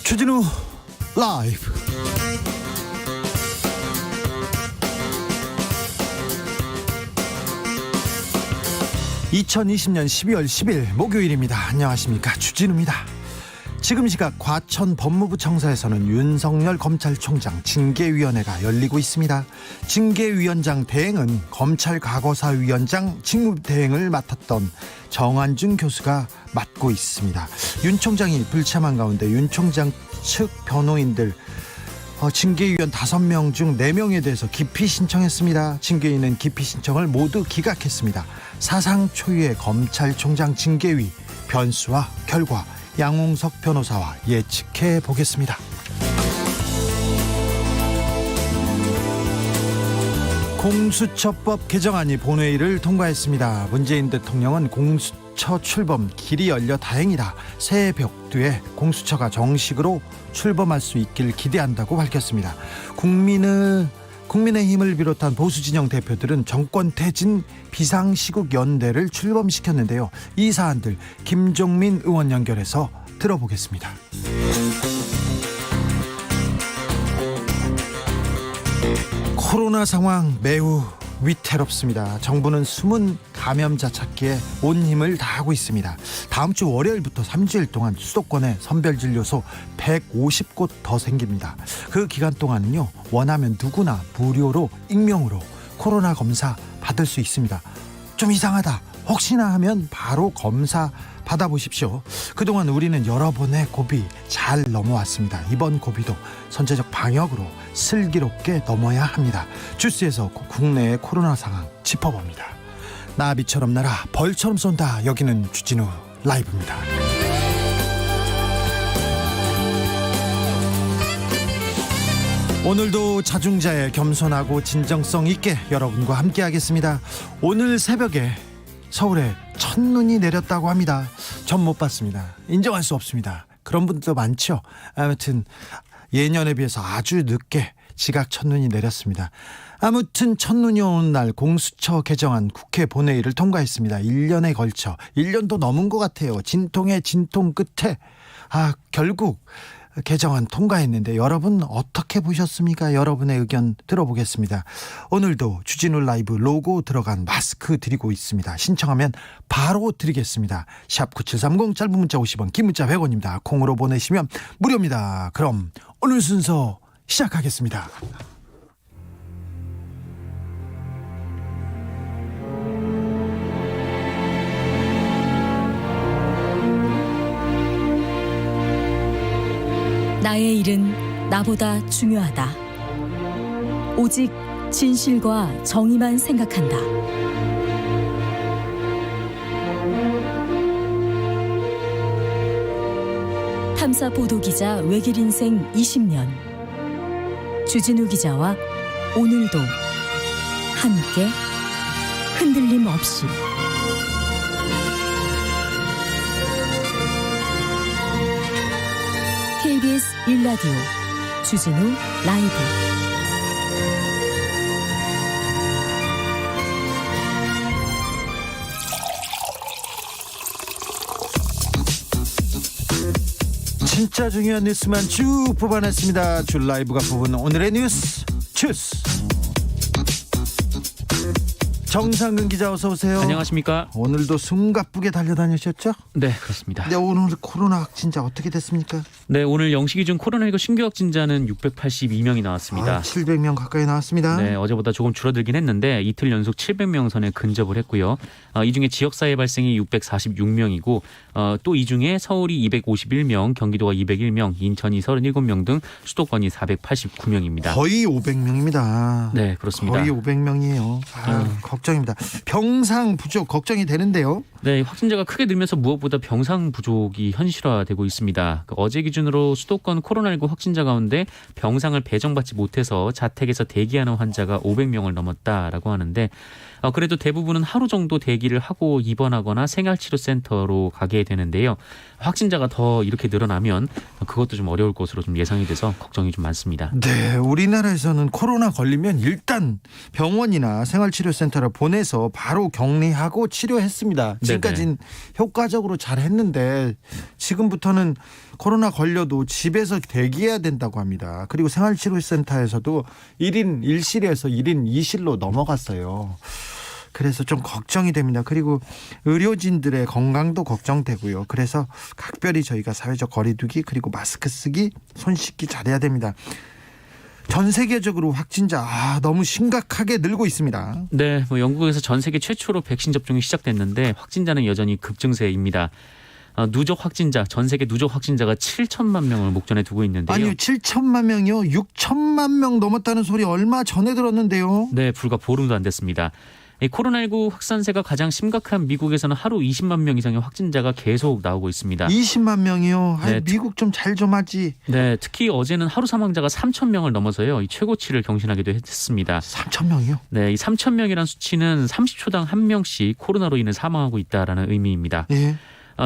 주진우 라이브. 2020년 12월 10일 목요일입니다. 안녕하십니까, 주진우입니다. 지금 시각 과천 법무부 청사에서는 윤석열 검찰총장 징계위원회가 열리고 있습니다. 징계위원장 대행은 검찰과거사위원장 직무대행을 맡았던 정한준 교수가 맡고 있습니다. 윤 총장이 불참한 가운데 윤 총장 측 변호인들 징계위원 5명 중 4명에 대해서 기피 신청했습니다. 징계위는 기피 신청을 모두 기각했습니다. 사상 초유의 검찰총장 징계위 변수와 결과, 양홍석 변호사와 예측해 보겠습니다. 공수처법 개정안이 본회의를 통과했습니다. 문재인 대통령은 공수처 출범 길이 열려 다행이다, 새해 벽두에 공수처가 정식으로 출범할 수 있길 기대한다고 밝혔습니다. 국민의힘을 비롯한 보수진영 대표들은 정권퇴진 비상시국연대를 출범시켰는데요. 이 사안들 김종민 의원 연결해서 들어보겠습니다. 코로나 상황 매우 위태롭습니다. 정부는 숨은 감염자 찾기에 온 힘을 다하고 있습니다. 다음 주 월요일부터 3주일 동안 수도권에 선별진료소 150곳 더 생깁니다. 그 기간 동안은요, 원하면 누구나 무료로 익명으로 코로나 검사 받을 수 있습니다. 좀 이상하다, 혹시나 하면 바로 검사 받아보십시오. 그동안 우리는 여러 번의 고비 잘 넘어왔습니다. 이번 고비도 선제적 방역으로 슬기롭게 넘어야 합니다. 주스에서 국내의 코로나 상황 짚어봅니다. 나비처럼 날아 벌처럼 쏜다. 여기는 주진우 라이브입니다. 오늘도 자중자애, 겸손하고 진정성 있게 여러분과 함께 하겠습니다. 오늘 새벽에 서울에 첫눈이 내렸다고 합니다. 전 못 봤습니다. 인정할 수 없습니다. 그런 분들도 많죠. 아무튼 예년에 비해서 아주 늦게 지각 첫눈이 내렸습니다. 아무튼 첫눈이 오는 날 공수처 개정안 국회 본회의를 통과했습니다. 1년에 걸쳐 1년도 넘은 것 같아요. 진통의 진통 끝에 결국 개정안 통과했는데 여러분 어떻게 보셨습니까? 여러분의 의견 들어보겠습니다. 오늘도 주진우 라이브 로고 들어간 마스크 드리고 있습니다. 신청하면 바로 드리겠습니다. 샵 9730, 짧은 문자 50원, 긴 문자 100원입니다. 콩으로 보내시면 무료입니다. 그럼 오늘 순서 시작하겠습니다. 나의 일은 나보다 중요하다. 오직 진실과 정의만 생각한다. 탐사 보도 기자 외길 인생 20년. 주진우 기자와 오늘도 함께 흔들림 없이. KBS 1라디오 주진우 라이브. 진짜 중요한 뉴스만 쭉 뽑아냈습니다. 줄 라이브가 뽑은 오늘의 뉴스 주스. 정상근 기자, 어서 오세요. 안녕하십니까. 오늘도 숨가쁘게 달려다니셨죠? 네, 그렇습니다. 네, 오늘 코로나 확진자 어떻게 됐습니까? 네, 오늘 0시 기준 코로나19 신규 확진자는 682명이 나왔습니다. 700명 가까이 나왔습니다. 네, 어제보다 조금 줄어들긴 했는데 이틀 연속 700명 선에 근접을 했고요. 이 중에 지역사회 발생이 646명이고 또 이 중에 서울이 251명, 경기도가 201명, 인천이 37명 등 수도권이 489명입니다. 거의 500명입니다. 네, 그렇습니다. 거의 500명이에요. 걱정입니다. 병상 부족 걱정이 되는데요. 네, 확진자가 크게 늘면서 무엇보다 병상 부족이 현실화되고 있습니다. 어제 기준으로 수도권 코로나19 확진자 가운데 병상을 배정받지 못해서 자택에서 대기하는 환자가 500명을 넘었다라고 하는데 그래도 대부분은 하루 정도 대기를 하고 입원하거나 생활치료센터로 가게 되는데요. 확진자가 더 이렇게 늘어나면 그것도 좀 어려울 것으로 좀 예상이 돼서 걱정이 좀 많습니다. 네, 우리나라에서는 코로나 걸리면 일단 병원이나 생활치료센터를 보내서 바로 격리하고 치료했습니다. 네. 지금까지는 효과적으로 잘 했는데 지금부터는 코로나 걸려도 집에서 대기해야 된다고 합니다. 그리고 생활치료센터에서도 1인 1실에서 1인 2실로 넘어갔어요. 그래서 좀 걱정이 됩니다. 그리고 의료진들의 건강도 걱정되고요. 그래서 각별히 저희가 사회적 거리두기 그리고 마스크 쓰기, 손 씻기 잘해야 됩니다. 전 세계적으로 확진자 너무 심각하게 늘고 있습니다. 네, 영국에서 전 세계 최초로 백신 접종이 시작됐는데 확진자는 여전히 급증세입니다. 누적 확진자, 전 세계 누적 확진자가 7천만 명을 목전에 두고 있는데요. 아니요, 7천만 명이요? 6천만 명 넘었다는 소리 얼마 전에 들었는데요. 네, 불과 보름도 안 됐습니다. 이 코로나19 확산세가 가장 심각한 미국에서는 하루 20만 명 이상의 확진자가 계속 나오고 있습니다. 20만 명이요? 네, 미국 좀 잘 좀 하지. 네, 특히 어제는 하루 사망자가 3천 명을 넘어서요. 이 최고치를 경신하기도 했습니다. 3천 명이요? 네, 이 3천 명이란 수치는 30초당 한 명씩 코로나로 인해 사망하고 있다라는 의미입니다. 예.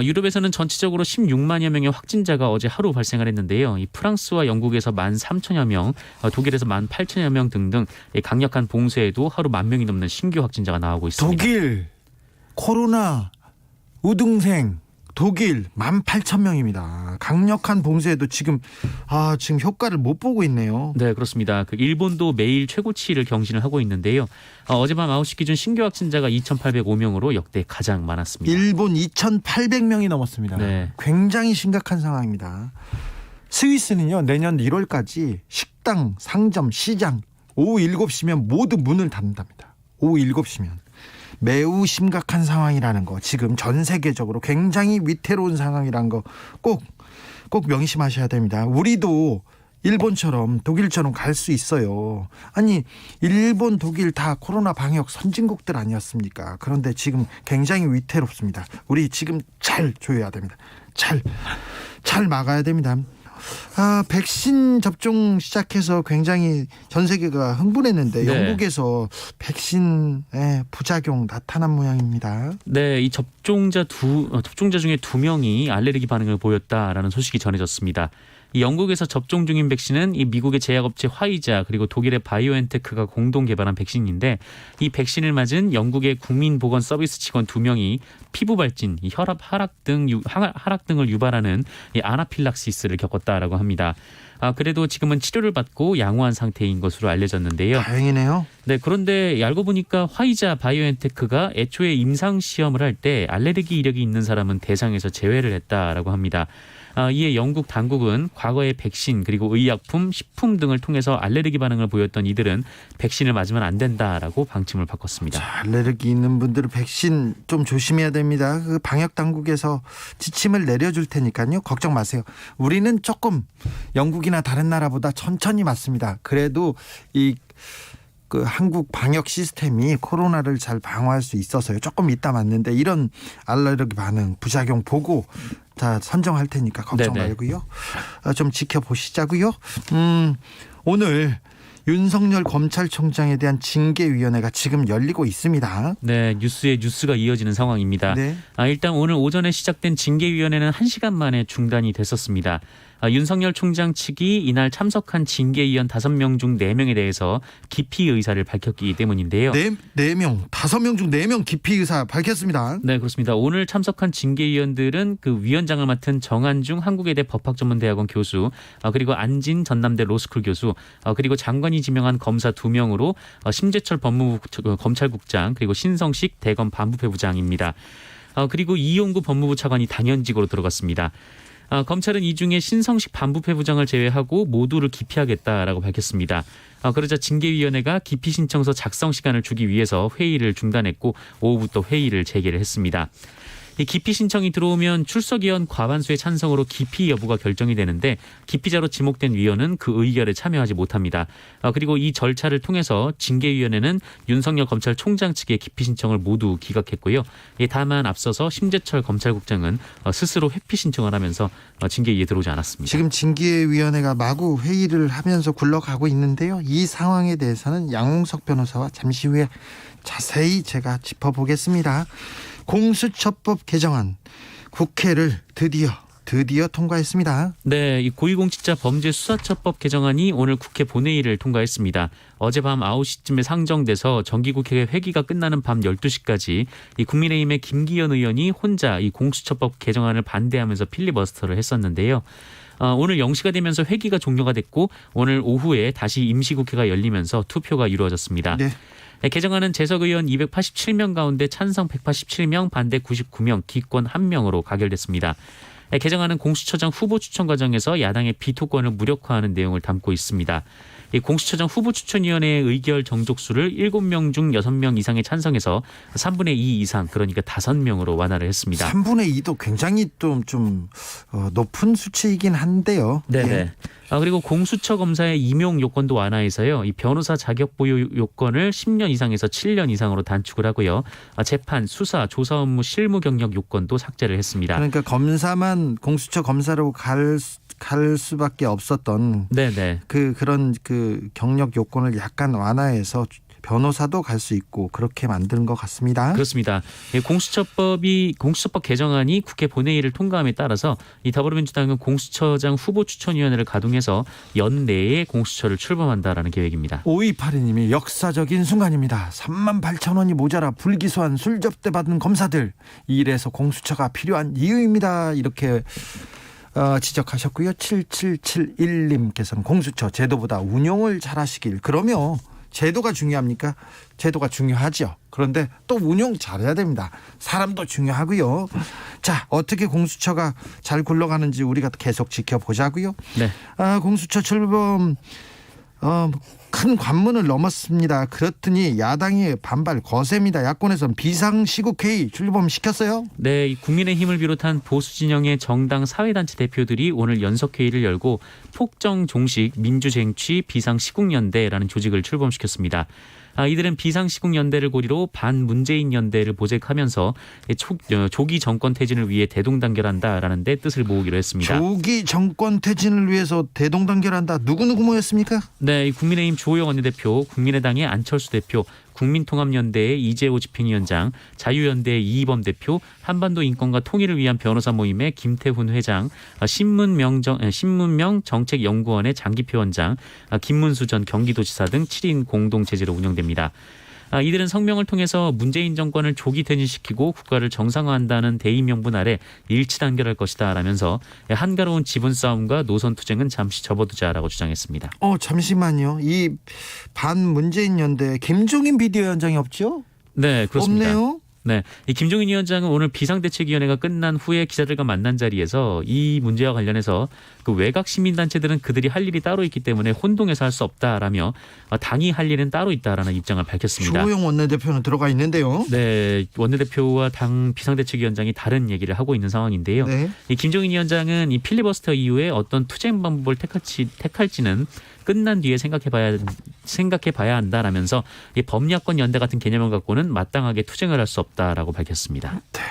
유럽에서는 전체적으로 16만여 명의 확진자가 어제 하루 발생을 했는데요. 이 프랑스와 영국에서 13,000여 명, 독일에서 18,000여 명 등등 강력한 봉쇄에도 하루 10,000명이 넘는 신규 확진자가 나오고 있습니다. 독일 코로나 우등생 독일 18,000명입니다. 강력한 봉쇄에도 지금 효과를 못 보고 있네요. 네, 그렇습니다. 일본도 매일 최고치를 경신을 하고 있는데요. 어젯밤 9시 기준 신규 확진자가 2,805명으로 역대 가장 많았습니다. 일본 2,800명이 넘었습니다. 네. 굉장히 심각한 상황입니다. 스위스는요, 내년 1월까지 식당, 상점, 시장 오후 7시면 모두 문을 닫는답니다. 오후 7시면. 매우 심각한 상황이라는 거, 지금 전 세계적으로 굉장히 위태로운 상황이라는 거 꼭 명심하셔야 됩니다. 우리도 일본처럼 독일처럼 갈 수 있어요. 아니, 일본, 독일 다 코로나 방역 선진국들 아니었습니까? 그런데 지금 굉장히 위태롭습니다. 우리 지금 잘 조여야 됩니다. 잘 막아야 됩니다. 백신 접종 시작해서 굉장히 전 세계가 흥분했는데 네. 영국에서 백신의 부작용 나타난 모양입니다. 네, 이 접종자 중에 2명이 알레르기 반응을 보였다라는 소식이 전해졌습니다. 이 영국에서 접종 중인 백신은 이 미국의 제약업체 화이자 그리고 독일의 바이오엔테크가 공동 개발한 백신인데 이 백신을 맞은 영국의 국민보건서비스 직원 2명이 피부 발진, 이 혈압 하락 등을 유발하는 이 아나필락시스를 겪었다라고 합니다. 그래도 지금은 치료를 받고 양호한 상태인 것으로 알려졌는데요. 다행이네요. 네, 그런데 알고 보니까 화이자 바이오엔테크가 애초에 임상 시험을 할 때 알레르기 이력이 있는 사람은 대상에서 제외를 했다라고 합니다. 이에 영국 당국은 과거의 백신 그리고 의약품, 식품 등을 통해서 알레르기 반응을 보였던 이들은 백신을 맞으면 안 된다라고 방침을 바꿨습니다. 알레르기 있는 분들은 백신 좀 조심해야 됩니다. 그 방역 당국에서 지침을 내려줄 테니까요. 걱정 마세요. 우리는 조금 영국이나 다른 나라보다 천천히 맞습니다. 그래도 그 한국 방역 시스템이 코로나를 잘 방어할 수 있어서요. 조금 있다 맞는데 이런 알레르기 반응, 부작용 보고 다 선정할 테니까 걱정 네네. 말고요. 좀 지켜보시자고요. 오늘 윤석열 검찰총장에 대한 징계위원회가 지금 열리고 있습니다. 네, 뉴스에 뉴스가 이어지는 상황입니다. 네. 일단 오늘 오전에 시작된 징계위원회는 1시간 만에 중단이 됐었습니다. 윤석열 총장 측이 이날 참석한 징계위원 5명 중 4명에 대해서 기피 의사를 밝혔기 때문인데요. 5명 중 4명 기피 의사 밝혔습니다. 네, 그렇습니다. 오늘 참석한 징계위원들은 그 위원장을 맡은 정한중 한국외대 법학전문대학원 교수, 그리고 안진 전남대 로스쿨 교수, 그리고 장관이 지명한 검사 2명으로 심재철 법무부 검찰국장, 그리고 신성식 대검 반부패부장입니다. 그리고 이용구 법무부 차관이 당연직으로 들어갔습니다. 검찰은 이 중에 신성식 반부패부장을 제외하고 모두를 기피하겠다라고 밝혔습니다. 그러자 징계위원회가 기피 신청서 작성 시간을 주기 위해서 회의를 중단했고 오후부터 회의를 재개를 했습니다. 이 기피 신청이 들어오면 출석위원 과반수의 찬성으로 기피 여부가 결정이 되는데 기피자로 지목된 위원은 그 의결에 참여하지 못합니다. 그리고 이 절차를 통해서 징계위원회는 윤석열 검찰총장 측의 기피 신청을 모두 기각했고요. 다만 앞서서 심재철 검찰국장은 스스로 회피 신청을 하면서 징계위에 들어오지 않았습니다. 지금 징계위원회가 마구 회의를 하면서 굴러가고 있는데요. 이 상황에 대해서는 양홍석 변호사와 잠시 후에 자세히 제가 짚어보겠습니다. 공수처법 개정안 국회를 드디어 드디어 통과했습니다. 네, 이 고위공직자 범죄수사처법 개정안이 오늘 국회 본회의를 통과했습니다. 어젯밤 9시쯤에 상정돼서 정기국회 회기가 끝나는 밤 12시까지 이 국민의힘의 김기현 의원이 혼자 이 공수처법 개정안을 반대하면서 필리버스터를 했었는데요. 오늘 0시가 되면서 회기가 종료가 됐고 오늘 오후에 다시 임시국회가 열리면서 투표가 이루어졌습니다. 네. 개정안은 재석 의원 287명 가운데 찬성 187명, 반대 99명, 기권 1명으로 가결됐습니다. 개정안은 공수처장 후보 추천 과정에서 야당의 비토권을 무력화하는 내용을 담고 있습니다. 이 공수처장 후보 추천위원회의 의결 정족수를 7명 중 6명 이상에 찬성해서 3분의 2 이상, 그러니까 5명으로 완화를 했습니다. 3분의 2도 굉장히 좀 높은 수치이긴 한데요. 네네. 예. 그리고 공수처 검사의 임용 요건도 완화해서요. 이 변호사 자격 보유 요건을 10년 이상에서 7년 이상으로 단축을 하고요. 재판, 수사, 조사 업무, 실무 경력 요건도 삭제를 했습니다. 그러니까 검사만 공수처 검사로 갈 수밖에 없었던 네네. 그런 경력 요건을 약간 완화해서 변호사도 갈 수 있고 그렇게 만드는 것 같습니다. 그렇습니다. 공수처법 개정안이 국회 본회의를 통과함에 따라서 이 더불어민주당은 공수처장 후보 추천위원회를 가동해서 연내에 공수처를 출범한다라는 계획입니다. 5282님이 역사적인 순간입니다. 38,000원이 모자라 불기소한 술 접대 받은 검사들, 이래서 공수처가 필요한 이유입니다. 이렇게 지적하셨고요. 7771님께서는 공수처 제도보다 운용을 잘하시길. 그러면 제도가 중요합니까? 제도가 중요하죠. 그런데 또 운용 잘해야 됩니다. 사람도 중요하고요. 자, 어떻게 공수처가 잘 굴러가는지 우리가 계속 지켜보자고요. 네. 공수처 출범 큰 관문을 넘었습니다. 그렇더니 야당의 반발 거셉니다. 야권에서는 비상시국회의 출범시켰어요. 네, 이 국민의힘을 비롯한 보수 진영의 정당 사회단체 대표들이 오늘 연석회의를 열고 폭정 종식 민주쟁취 비상시국연대라는 조직을 출범시켰습니다. 이들은 비상시국연대를 고리로 반문재인 연대를 모색하면서 조기 정권 퇴진을 위해 대동단결한다라는 데 뜻을 모으기로 했습니다. 조기 정권 퇴진을 위해서 대동단결한다. 누구누구 모였습니까? 네, 국민의힘 주호영 원내대표, 국민의당의 안철수 대표, 국민통합연대의 이재호 집행위원장, 자유연대의 이희범 대표, 한반도 인권과 통일을 위한 변호사 모임의 김태훈 회장, 신문명 정책연구원의 장기표 원장, 김문수 전 경기도지사 등 7인 공동체제로 운영됩니다. 이들은 성명을 통해서 문재인 정권을 조기 퇴진시키고 국가를 정상화한다는 대의명분 아래 일치 단결할 것이다 라면서 한가로운 지분 싸움과 노선 투쟁은 잠시 접어두자라고 주장했습니다. 잠시만요. 이 반문재인 연대 김종인 비대위원장이 없죠? 네, 그렇습니다. 없네요. 네, 이 김종인 위원장은 오늘 비상대책위원회가 끝난 후에 기자들과 만난 자리에서 이 문제와 관련해서 그 외곽 시민단체들은 그들이 할 일이 따로 있기 때문에 혼동해서 할 수 없다라며 당이 할 일은 따로 있다라는 입장을 밝혔습니다. 주호영 원내대표는 들어가 있는데요. 네, 원내대표와 당 비상대책위원장이 다른 얘기를 하고 있는 상황인데요. 네. 이 김종인 위원장은 이 필리버스터 이후에 어떤 투쟁 방법을 택할지는 끝난 뒤에 생각해봐야 한다라면서 이 법야권 연대 같은 개념을 갖고는 마땅하게 투쟁을 할 수 없다라고 밝혔습니다. 네,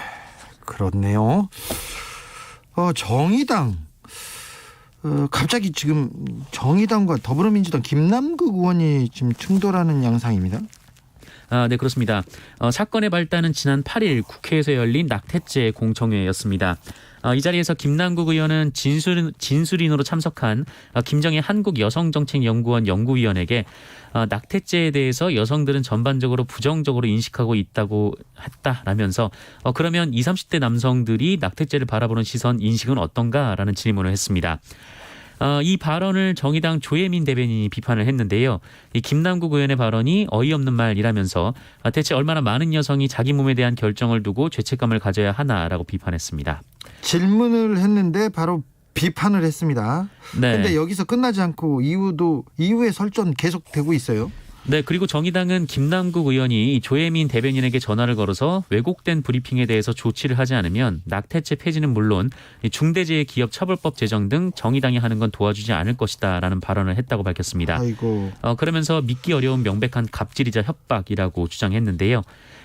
그렇네요. 정의당 갑자기 지금 정의당과 더불어민주당 김남국 의원이 지금 충돌하는 양상입니다. 네, 그렇습니다. 사건의 발단은 지난 8일 국회에서 열린 낙태죄 공청회였습니다. 이 자리에서 김남국 의원은 진술인으로 참석한 김정희 한국여성정책연구원 연구위원에게 낙태죄에 대해서 여성들은 전반적으로 부정적으로 인식하고 있다고 했다라면서 그러면 20, 30대 남성들이 낙태죄를 바라보는 시선, 인식은 어떤가라는 질문을 했습니다. 이 발언을 정의당 조혜민 대변인이 비판을 했는데요. 이 김남국 의원의 발언이 어이없는 말이라면서 대체 얼마나 많은 여성이 자기 몸에 대한 결정을 두고 죄책감을 가져야 하나라고 비판했습니다. 질문을 했는데 바로 비판을 했습니다. 그런데 네. 여기서 끝나지 않고 이후에 설전 계속되고 있어요. 네, 그리고 정의당은 김남국 의원이 조혜민 대변인에게 전화를 걸어서 왜곡된 브리핑에 대해서 조치를 하지 않으면 낙태죄 폐지는 물론 중대재해기업처벌법 제정 등 정의당이 하는 건 도와주지 않을 것이다라는 발언을 했다고 밝혔습니다. 아이고. 그러면서 믿기 어려운 명백한 갑질이자 협박이라고 주장했는데요.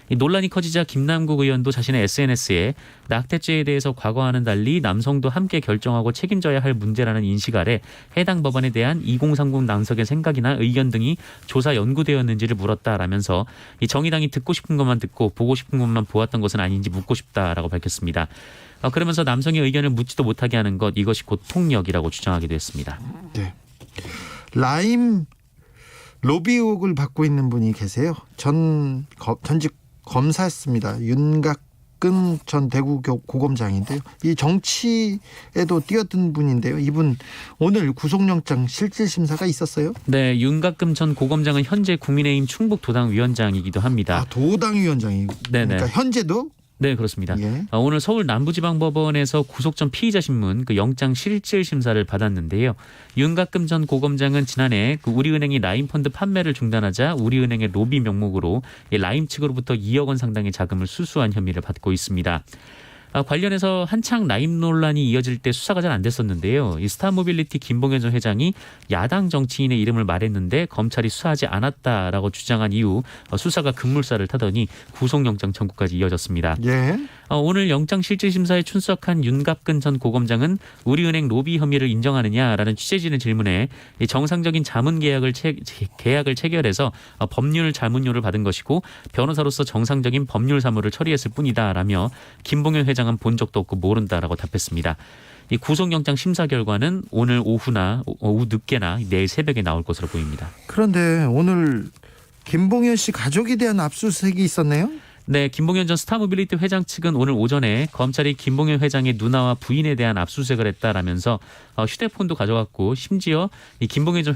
이 논란이 커지자 김남국 의원도 자신의 SNS에 낙태죄에 대해서 과거와는 달리 남성도 함께 결정하고 책임져야 할 문제라는 인식 아래 해당 법안에 대한 2030 낭석의 생각이나 의견 등이 조사 연구되었는지를 물었다라면서 이 정의당이 듣고 싶은 것만 듣고 보고 싶은 것만 보았던 것은 아닌지 묻고 싶다라고 밝혔습니다. 그러면서 남성의 의견을 묻지도 못하게 하는 것, 이것이 곧 폭력이라고 주장하기도 했습니다. 네. 라임 로비 의혹을 받고 있는 분이 계세요. 전직 검사였습니다. 윤곽근 전 대구 고검장인데요. 이 정치에도 뛰어든 분인데요. 이분 오늘 구속영장 실질심사가 있었어요. 네, 윤곽금 전 고검장은 현재 국민의힘 충북도당위원장이기도 합니다. 도당위원장이. 네네. 그러니까 현재도. 네, 그렇습니다. 예. 오늘 서울 남부지방법원에서 구속 전 피의자 신문 영장 실질 심사를 받았는데요. 윤곽금 전 고검장은 지난해 우리은행이 라임펀드 판매를 중단하자 우리은행의 로비 명목으로 라임 측으로부터 2억 원 상당의 자금을 수수한 혐의를 받고 있습니다. 관련해서 한창 라임 논란이 이어질 때 수사가 잘 안 됐었는데요. 이 스타모빌리티 김봉현 전 회장이 야당 정치인의 이름을 말했는데 검찰이 수사하지 않았다라고 주장한 이후 수사가 급물살을 타더니 구속영장 청구까지 이어졌습니다. 예. 오늘 영장실질심사에 출석한 윤갑근 전 고검장은 우리은행 로비 혐의를 인정하느냐라는 취재진의 질문에 정상적인 자문 계약을 체결해서 법률 자문료를 받은 것이고 변호사로서 정상적인 법률 사무를 처리했을 뿐이다라며 김봉현 회장은 본 적도 없고 모른다라고 답했습니다. 이 구속영장 심사 결과는 오늘 오후 늦게나 내일 새벽에 나올 것으로 보입니다. 그런데 오늘 김봉현 씨 가족에 대한 압수수색이 있었네요. 네, 김봉현 전 스타모빌리티 회장 측은 오늘 오전에 검찰이 김봉현 회장의 누나와 부인에 대한 압수수색을 했다라면서 휴대폰도 가져갔고 심지어 이 김봉현 전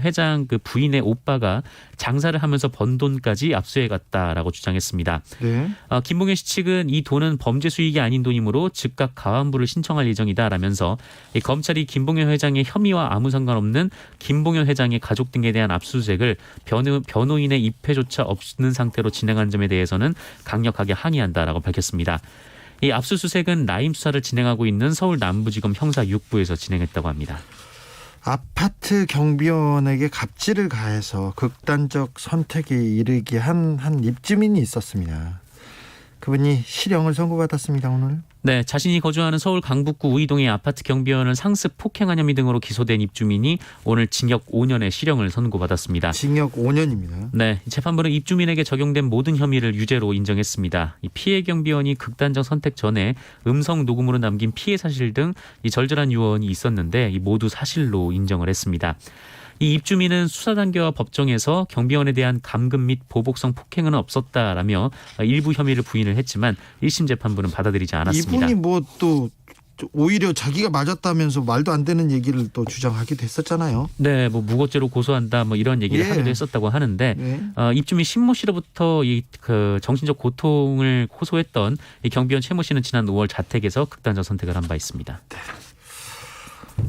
회장 그 부인의 오빠가 장사를 하면서 번 돈까지 압수해 갔다라고 주장했습니다. 네. 김봉현 씨 측은 이 돈은 범죄 수익이 아닌 돈이므로 즉각 가환부를 신청할 예정이다라면서 이 검찰이 김봉현 회장의 혐의와 아무 상관없는 김봉현 회장의 가족 등에 대한 압수수색을 변호인의 입회조차 없는 상태로 진행한 점에 대해서는 강력하게 항의한다라고 밝혔습니다. 이 압수수색은 라임 수사를 진행하고 있는 서울 남부지검 형사 6부에서 진행했다고 합니다. 아파트 경비원에게 갑질을 가해서 극단적 선택에 이르게 한 입주민이 있었습니다. 그분이 실형을 선고받았습니다. 오늘. 네, 자신이 거주하는 서울 강북구 우이동의 아파트 경비원을 상습 폭행한 혐의 등으로 기소된 입주민이 오늘 징역 5년의 실형을 선고받았습니다. 징역 5년입니다. 네, 재판부는 입주민에게 적용된 모든 혐의를 유죄로 인정했습니다. 이 피해 경비원이 극단적 선택 전에 음성 녹음으로 남긴 피해 사실 등 이 절절한 유언이 있었는데 모두 사실로 인정을 했습니다. 이 입주민은 수사 단계와 법정에서 경비원에 대한 감금 및 보복성 폭행은 없었다라며 일부 혐의를 부인을 했지만 1심 재판부는 받아들이지 않았습니다. 이분이 또 오히려 자기가 맞았다면서 말도 안 되는 얘기를 또 주장하기도 했었잖아요. 네, 무고죄로 고소한다 이런 얘기를 하기도 했었다고 하는데 입주민 신모 씨로부터 그 정신적 고통을 호소했던 이 경비원 최모 씨는 지난 5월 자택에서 극단적 선택을 한 바 있습니다. 네.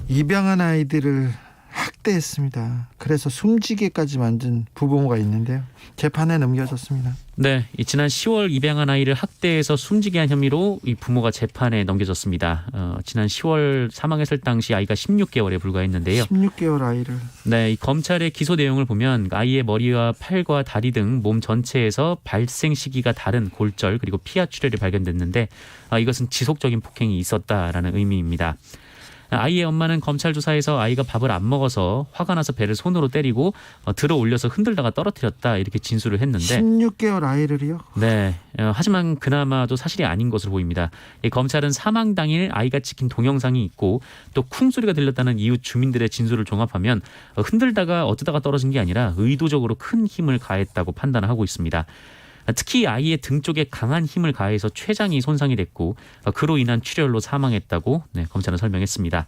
입양한 아이들을 학대했습니다. 그래서 숨지게까지 만든 부모가 있는데요. 재판에 넘겨졌습니다. 네, 지난 10월 입양한 아이를 학대해서 숨지게 한 혐의로 이 부모가 재판에 넘겨졌습니다. 지난 10월 사망했을 당시 아이가 16개월에 불과했는데요. 16개월 아이를. 네, 이 검찰의 기소 내용을 보면 아이의 머리와 팔과 다리 등 몸 전체에서 발생 시기가 다른 골절 그리고 피하 출혈이 발견됐는데 이것은 지속적인 폭행이 있었다라는 의미입니다. 아이의 엄마는 검찰 조사에서 아이가 밥을 안 먹어서 화가 나서 배를 손으로 때리고 들어 올려서 흔들다가 떨어뜨렸다 이렇게 진술을 했는데 16개월 아이를요? 네, 하지만 그나마도 사실이 아닌 것으로 보입니다. 이 검찰은 사망 당일 아이가 찍힌 동영상이 있고 또 쿵 소리가 들렸다는 이웃 주민들의 진술을 종합하면 흔들다가 어쩌다가 떨어진 게 아니라 의도적으로 큰 힘을 가했다고 판단을 하고 있습니다. 특히 아이의 등 쪽에 강한 힘을 가해서 췌장이 손상이 됐고 그로 인한 출혈로 사망했다고 검찰은 설명했습니다.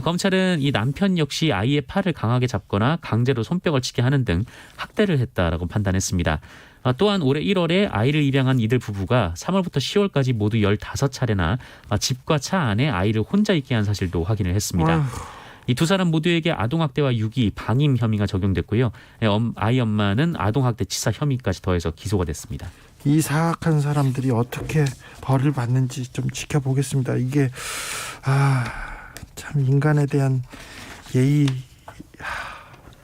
검찰은 이 남편 역시 아이의 팔을 강하게 잡거나 강제로 손뼉을 치게 하는 등 학대를 했다라고 판단했습니다. 또한 올해 1월에 아이를 입양한 이들 부부가 3월부터 10월까지 모두 15차례나 집과 차 안에 아이를 혼자 있게 한 사실도 확인을 했습니다. 이 두 사람 모두에게 아동학대와 유기, 방임 혐의가 적용됐고요. 아이 엄마는 아동학대 치사 혐의까지 더해서 기소가 됐습니다. 이 사악한 사람들이 어떻게 벌을 받는지 좀 지켜보겠습니다. 이게 참 인간에 대한 예의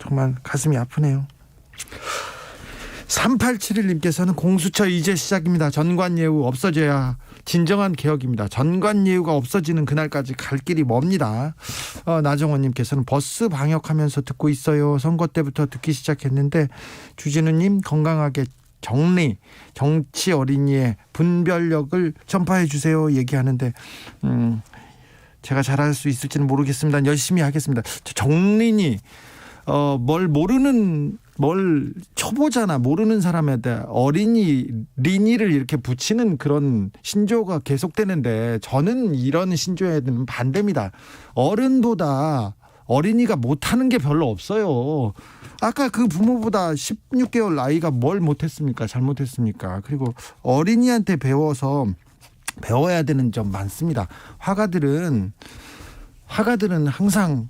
정말 가슴이 아프네요. 3871님께서는 공수처 이제 시작입니다. 전관예우 없어져야 진정한 개혁입니다. 전관예우가 없어지는 그날까지 갈 길이 멉니다. 나정원님께서는 버스 방역하면서 듣고 있어요. 선거 때부터 듣기 시작했는데 주진우님 건강하게 정치 어린이의 분별력을 전파해 주세요 얘기하는데 제가 잘할 수 있을지는 모르겠습니다. 열심히 하겠습니다. 정린이 뭘 초보자나 모르는 사람한테 린이를 이렇게 붙이는 그런 신조어가 계속되는데 저는 이런 신조어에 대한 반대입니다. 어른보다 어린이가 못하는 게 별로 없어요. 아까 그 부모보다 16개월 아이가 뭘 못했습니까? 잘못했습니까? 그리고 어린이한테 배워야 되는 점 많습니다. 화가들은 항상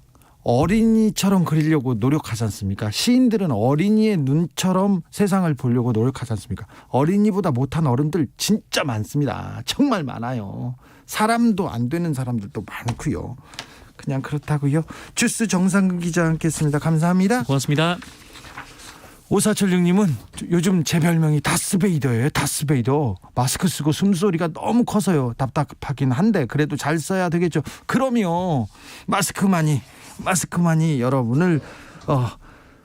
어린이처럼 그리려고 노력하지 않습니까? 시인들은 어린이의 눈처럼 세상을 보려고 노력하지 않습니까? 어린이보다 못한 어른들 진짜 많습니다. 정말 많아요. 사람도 안 되는 사람들도 많고요. 그냥 그렇다고요. 주스 정상근 기자 함께했습니다. 감사합니다. 고맙습니다. 5476님은 요즘 제 별명이 다스베이더예요. 다스베이더. 마스크 쓰고 숨소리가 너무 커서요. 답답하긴 한데 그래도 잘 써야 되겠죠. 그럼요. 마스크만이 여러분을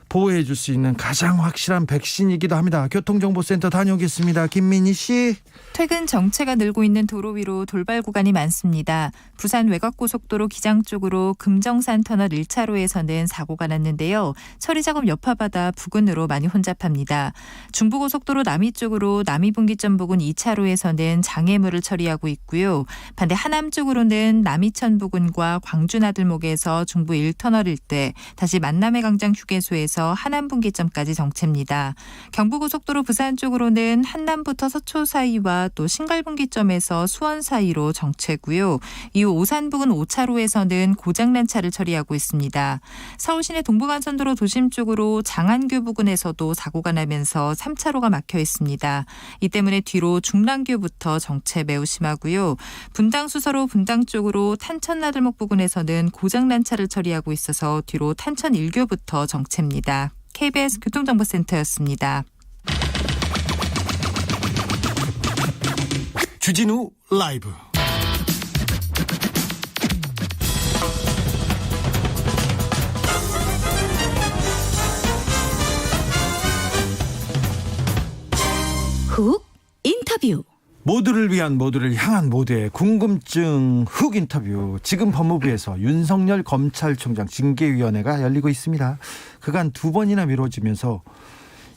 보호해 줄 수 있는 가장 확실한 백신이기도 합니다. 교통정보센터 다녀오겠습니다. 김민희 씨. 퇴근 정체가 늘고 있는 도로 위로 돌발 구간이 많습니다. 부산 외곽고속도로 기장 쪽으로 금정산 터널 1차로에서는 사고가 났는데요. 처리 작업 여파받아 부근으로 많이 혼잡합니다. 중부고속도로 남이 쪽으로 남이분기점 부근 2차로에서는 장애물을 처리하고 있고요. 반대 하남 쪽으로는 남이천 부근과 광주나들목에서 중부 1터널 일대, 다시 만남의 광장 휴게소에서 하남분기점까지 정체입니다. 경부고속도로 부산 쪽으로는 한남부터 서초 사이와 또 신갈분기점에서 수원 사이로 정체고요. 이후 오산 부근 5차로에서는 고장난 차를 처리하고 있습니다. 서울시내 동부간선도로 도심 쪽으로 장안교 부근에서도 사고가 나면서 3차로가 막혀 있습니다. 이 때문에 뒤로 중랑교부터 정체 매우 심하고요. 분당 수서로 분당 쪽으로 탄천나들목 부근에서는 고장난 차를 처리하고 있어서 뒤로 탄천 1교부터 정체입니다. KBS 교통정보센터였습니다. 주진우 라이브. 훅 인터뷰. 모두를 위한 모두를 향한 모두의 궁금증 훅 인터뷰. 지금 법무부에서 윤석열 검찰총장 징계위원회가 열리고 있습니다. 그간 2번이나 미뤄지면서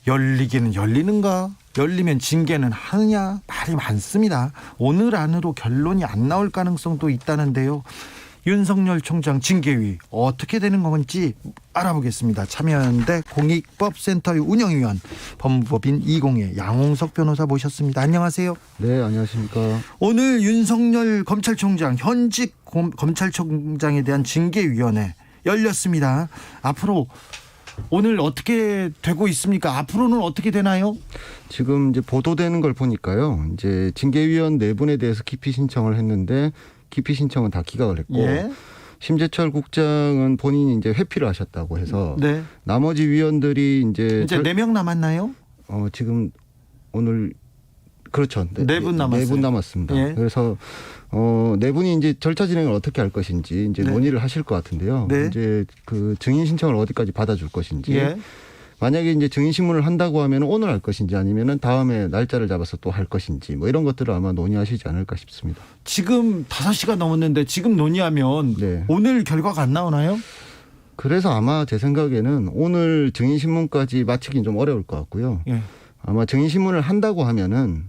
열리기는 열리는가? 열리면 징계는 하느냐? 말이 많습니다. 오늘 안으로 결론이 안 나올 가능성도 있다는데요. 윤석열 총장 징계위 어떻게 되는 건지 알아보겠습니다. 참여연대 공익법센터의 운영위원, 법무법인 20의 양홍석 변호사 모셨습니다. 안녕하세요. 네, 안녕하십니까. 오늘 윤석열 검찰총장 현직 검찰총장에 대한 징계위원회 열렸습니다. 앞으로 오늘 어떻게 되고 있습니까? 앞으로는 어떻게 되나요? 지금 이제 보도되는 걸 보니까요. 이제 징계위원 4분에 대해서 기피 신청을 했는데 기피 신청은 다 기각을 했고 예. 심재철 국장은 본인이 이제 회피를 하셨다고 해서 네. 나머지 위원들이 이제 4명 남았나요? 지금 오늘 그렇죠. 네 분 남았어요. 4분 남았습니다. 예. 그래서 4분이 이제 절차 진행을 어떻게 할 것인지 이제 네. 논의를 하실 것 같은데요. 네. 이제 그 증인 신청을 어디까지 받아줄 것인지. 예. 만약에 이제 증인 신문을 한다고 하면 오늘 할 것인지 아니면은 다음에 날짜를 잡아서 또 할 것인지 뭐 이런 것들을 아마 논의하시지 않을까 싶습니다. 지금 5시가 넘었는데 지금 논의하면 네. 오늘 결과가 안 나오나요? 그래서 아마 제 생각에는 오늘 증인 신문까지 마치긴 좀 어려울 것 같고요. 예. 아마 증인 신문을 한다고 하면은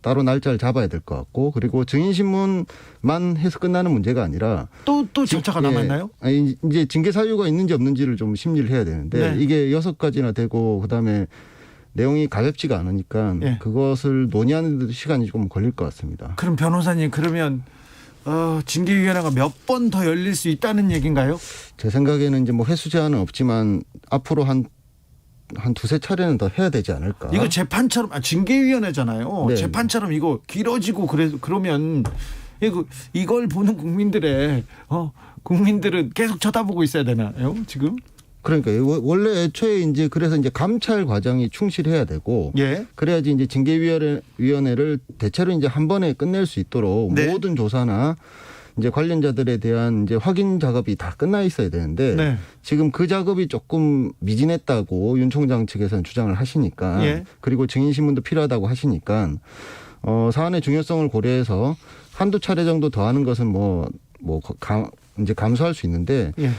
따로 날짜를 잡아야 될 것 같고, 그리고 증인 신문만 해서 끝나는 문제가 아니라 또 절차가 남았나요? 아니, 이제 징계 사유가 있는지 없는지를 좀 심리를 해야 되는데 네. 이게 6가지나 되고 그다음에 내용이 가볍지가 않으니까 예. 그것을 논의하는 데도 시간이 조금 걸릴 것 같습니다. 그럼 변호사님, 그러면 징계위원회가 몇 번 더 열릴 수 있다는 얘기인가요? 제 생각에는 이제 뭐 횟수 제한은 없지만 앞으로 한 2-3차례는 더 해야 되지 않을까. 이거 재판처럼 징계위원회잖아요. 네. 재판처럼 이거 길어지고 그러면 이걸 보는 국민들은 계속 쳐다보고 있어야 되나요? 지금? 그러니까 원래 애초에 이제 그래서 이제 감찰 과정이 충실해야 되고 예. 그래야지 이제 징계위원회를 대체로 이제 한 번에 끝낼 수 있도록 네. 모든 조사나 이제 관련자들에 대한 이제 확인 작업이 다 끝나 있어야 되는데 네. 지금 그 작업이 조금 미진했다고 윤 총장 측에서는 주장을 하시니까 예. 그리고 증인 신문도 필요하다고 하시니까 사안의 중요성을 고려해서 한두 차례 정도 더 하는 것은 이제 감수할 수 있는데 예.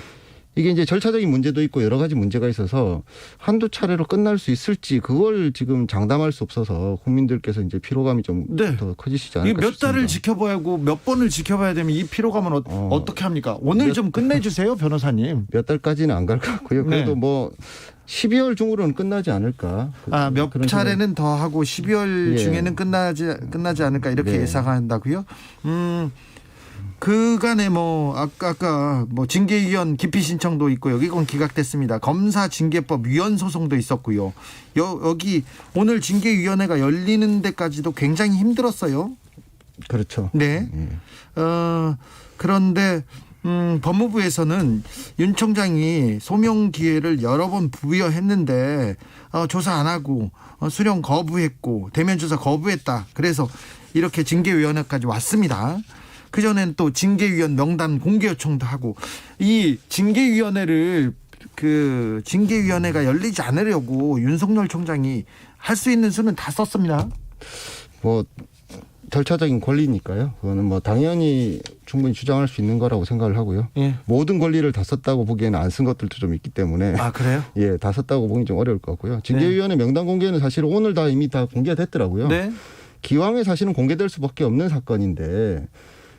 이게 이제 절차적인 문제도 있고 여러 가지 문제가 있어서 한두 차례로 끝날 수 있을지 그걸 지금 장담할 수 없어서 국민들께서 이제 피로감이 좀 네. 더 커지시지 이 않을까 몇 달을 싶습니다. 지켜봐야 하고 몇 번을 지켜봐야 되면 이 피로감은 어떻게 합니까? 오늘 좀 끝내주세요, 변호사님. 몇 달까지는 안 갈 것 같고요. 그래도 네. 12월 중으로는 끝나지 않을까. 몇 그런 차례는 더 하고 12월 예. 중에는 끝나지 않을까 이렇게 네. 예상한다고요? 그간에 아까 징계위원 기피 신청도 있고 여기건 기각됐습니다. 검사 징계법 위헌 소송도 있었고요. 여기 오늘 징계위원회가 열리는 데까지도 굉장히 힘들었어요. 그렇죠. 네. 예. 그런데 법무부에서는 윤 총장이 소명 기회를 여러 번 부여했는데 조사 안 하고 수령 거부했고 대면 조사 거부했다. 그래서 이렇게 징계위원회까지 왔습니다. 그전엔 또 징계위원 명단 공개 요청도 하고 이 징계위원회가 열리지 않으려고 윤석열 총장이 할 수 있는 수는 다 썼습니다. 절차적인 권리니까요. 그거는 당연히 충분히 주장할 수 있는 거라고 생각을 하고요. 예. 모든 권리를 다 썼다고 보기에는 안 쓴 것들도 좀 있기 때문에 아, 그래요? 예, 다 썼다고 보기 좀 어려울 것 같고요. 징계위원회 명단 공개는 사실 오늘 다 이미 다 공개가 됐더라고요. 네. 기왕에 사실은 공개될 수밖에 없는 사건인데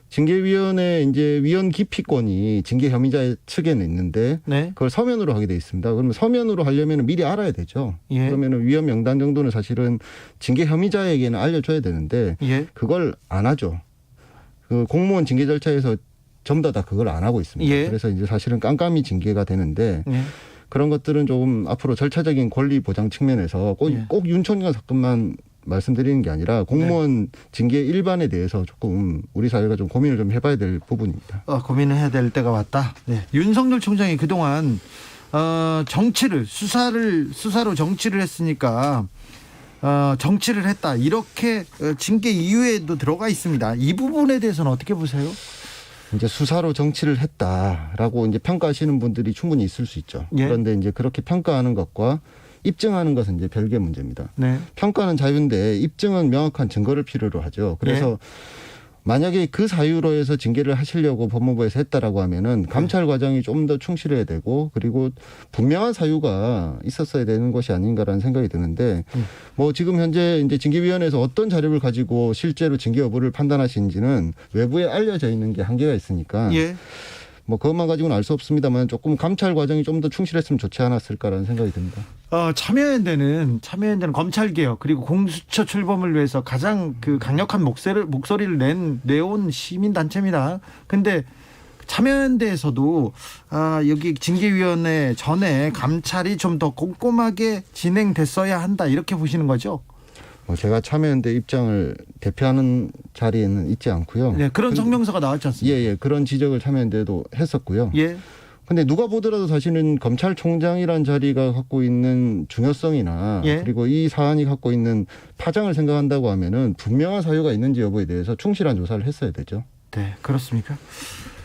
징계위원회 이제 위원 기피권이 징계 혐의자 측에는 있는데 네. 그걸 서면으로 하게 돼 있습니다. 그러면 서면으로 하려면 미리 알아야 되죠. 예. 그러면 위원 명단 정도는 사실은 징계 혐의자에게는 알려줘야 되는데 예. 그걸 안 하죠. 그 공무원 징계 절차에서 전부 다 그걸 안 하고 있습니다. 예. 그래서 이제 사실은 깜깜이 징계가 되는데 예. 그런 것들은 조금 앞으로 절차적인 권리 보장 측면에서 예. 꼭 윤 총장 사건만 말씀드리는 게 아니라 공무원 징계 일반에 대해서 조금 우리 사회가 좀 고민을 좀 해봐야 될 부분입니다. 고민을 해야 될 때가 왔다. 네. 윤석열 총장이 그동안 수사로 정치를 했으니까 정치를 했다 이렇게 징계 이유에도 들어가 있습니다. 이 부분에 대해서는 어떻게 보세요? 이제 수사로 정치를 했다라고 이제 평가하시는 분들이 충분히 있을 수 있죠. 예. 그런데 이제 그렇게 평가하는 것과 입증하는 것은 이제 별개 문제입니다. 네. 평가는 자유인데 입증은 명확한 증거를 필요로 하죠. 그래서 만약에 그 사유로 해서 징계를 하시려고 법무부에서 했다라고 하면은 감찰 과정이 좀 더 충실해야 되고 그리고 분명한 사유가 있었어야 되는 것이 아닌가라는 생각이 드는데 지금 현재 이제 징계위원회에서 어떤 자료를 가지고 실제로 징계 여부를 판단하시는지는 외부에 알려져 있는 게 한계가 있으니까 예. 그것만 가지고는 알 수 없습니다만 조금 감찰 과정이 좀 더 충실했으면 좋지 않았을까라는 생각이 듭니다. 참여연대는 검찰 개혁 그리고 공수처 출범을 위해서 가장 강력한 목소리를 내온 시민 단체입니다. 근데 참여연대에서도 여기 징계위원회 전에 감찰이 좀 더 꼼꼼하게 진행됐어야 한다 이렇게 보시는 거죠? 제가 참여연대 입장을 대표하는 자리에는 있지 않고요. 네, 그런 성명서가 나왔지 않습니까? 예, 그런 지적을 참여연대도 했었고요. 예. 근데 누가 보더라도 사실은 검찰총장이란 자리가 갖고 있는 중요성이나 예. 그리고 이 사안이 갖고 있는 파장을 생각한다고 하면은 분명한 사유가 있는지 여부에 대해서 충실한 조사를 했어야 되죠. 네, 그렇습니까?